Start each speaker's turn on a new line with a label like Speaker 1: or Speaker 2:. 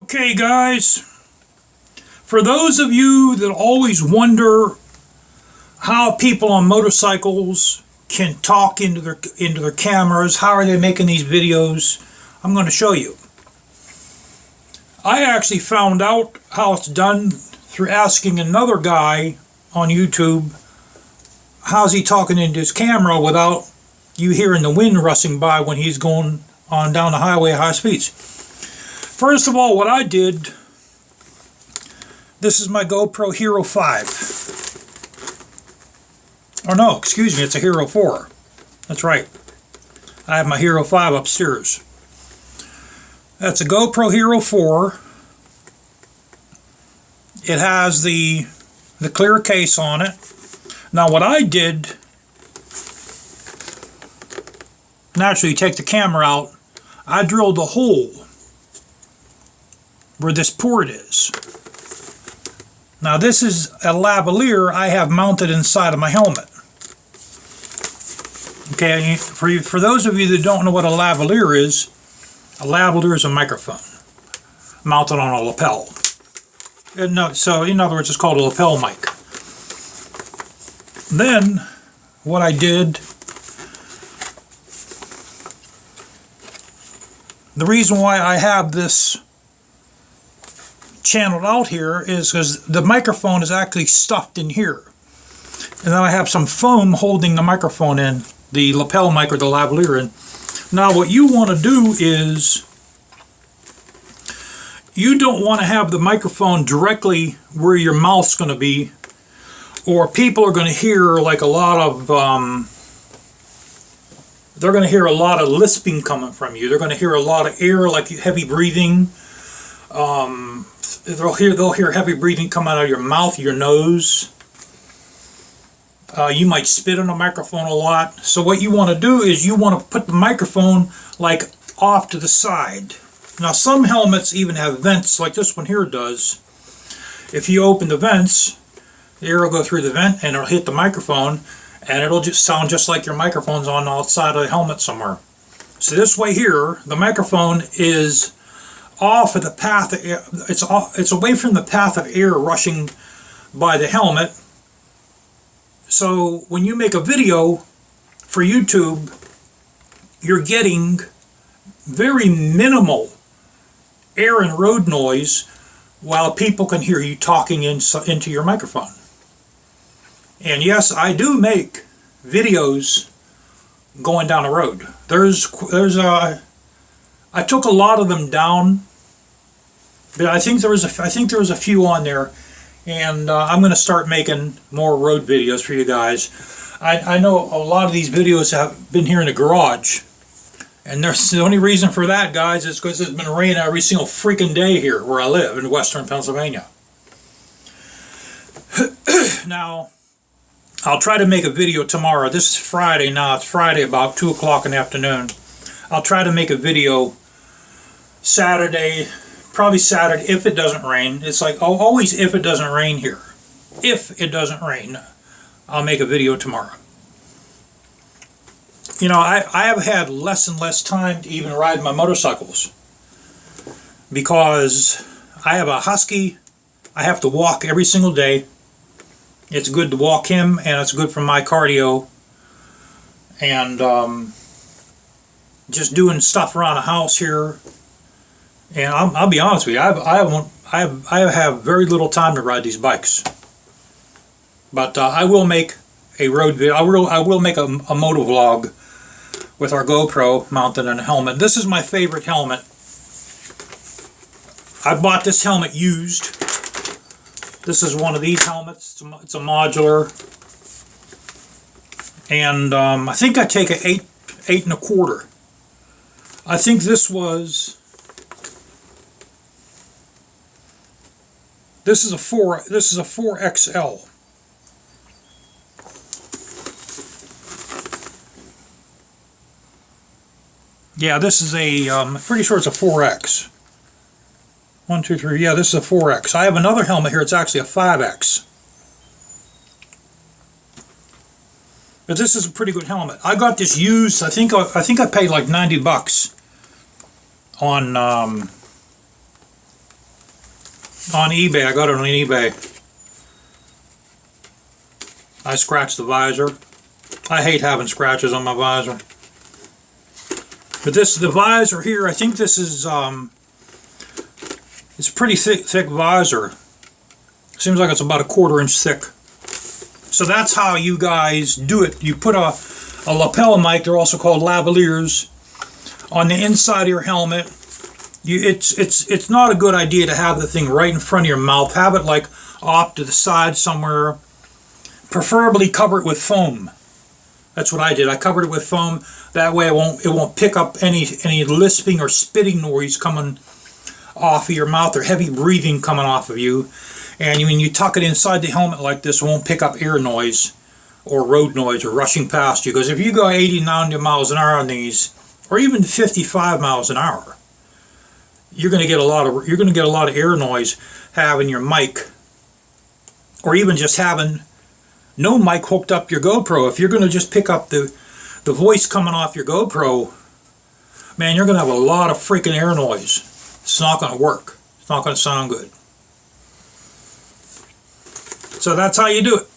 Speaker 1: Okay guys, for those of you that always wonder how people on motorcycles can talk into their cameras, how are they making these videos, I'm going to show you. I actually found out how it's done through asking another guy on YouTube, how's he talking into his camera without you hearing the wind rushing by when he's going on down the highway at high speeds. First of all, what I did, this is my GoPro Hero 5. Oh no, excuse me, it's a Hero 4. That's right. I have my Hero 5 upstairs. That's a GoPro Hero 4. It has the clear case on it. Now what I did, naturally you take the camera out, I drilled a hole where this port is. Now this is a lavalier I have mounted inside of my helmet. Okay, for those of you that don't know what a lavalier is a microphone mounted on a lapel. So in other words, it's called a lapel mic. Then what I did, the reason why I have this channeled out here is because the microphone is actually stuffed in here, and then I have some foam holding the microphone in, the lapel mic or the lavalier in. Now what you want to do is you don't want to have the microphone directly where your mouth's going to be, or people are going to hear like a lot of they're going to hear a lot of lisping coming from you. They're going to hear a lot of air, like heavy breathing. They'll hear heavy breathing come out of your mouth, your nose. You might spit on the microphone a lot. So what you want to do is you want to put the microphone like off to the side. Now some helmets even have vents like this one here does. If you open the vents, the air will go through the vent and it'll hit the microphone, and it'll just sound just like your microphone's on the outside of the helmet somewhere. So this way here, the microphone is off of the path of air. It's away from the path of air rushing by the helmet. So when you make a video for YouTube, you're getting very minimal air and road noise while people can hear you talking into your microphone. And yes, I do make videos going down the road. I took a lot of them down, but I think there was a few on there, and I'm going to start making more road videos for you guys. I know a lot of these videos have been here in the garage, and there's the only reason for that, guys, is because it's been raining every single freaking day here where I live in western Pennsylvania. Now, I'll try to make a video tomorrow. This is Friday now. It's Friday about 2 o'clock in the afternoon. I'll try to make a video Saturday, probably Saturday if it doesn't rain. It's like always if it doesn't rain here. If it doesn't rain, I'll make a video tomorrow. You know, I have had less and less time to even ride my motorcycles because I have a husky. I have to walk every single day. It's good to walk him, and it's good for my cardio. And just doing stuff around the house here. And I'll be honest with you, I have very little time to ride these bikes. But I will make a road video. I will make a moto vlog with our GoPro mounted on a helmet. This is my favorite helmet. I bought this helmet used. This is one of these helmets. It's a modular. And I think I take an 8 1/4. I think this is a 4XL. Yeah, this is I'm pretty sure it's a 4X. 1, 2, 3. Yeah, this is a 4X. I have another helmet here. It's actually a 5X. But this is a pretty good helmet. I got this used. I think I paid like $90 on on eBay. I got it on eBay. I scratched the visor. I hate having scratches on my visor. But the visor here, I think this is, it's a pretty thick visor. Seems like it's about 1/4 inch thick. So that's how you guys do it. You put a lapel mic, they're also called lavaliers, on the inside of your helmet. It's not a good idea to have the thing right in front of your mouth. Have it like off to the side somewhere. Preferably cover it with foam. That's what I did. I covered it with foam. That way it won't pick up any lisping or spitting noise coming off of your mouth, or heavy breathing coming off of you. And when you tuck it inside the helmet like this, it won't pick up air noise or road noise or rushing past you. Because if you go 80, 90 miles an hour on these, or even 55 miles an hour, you're going to get a lot of air noise having your mic, or even just having no mic hooked up your GoPro. If you're going to just pick up the voice coming off your GoPro, man, you're going to have a lot of freaking air noise. It's not going to work. It's not going to sound good. So that's how you do it.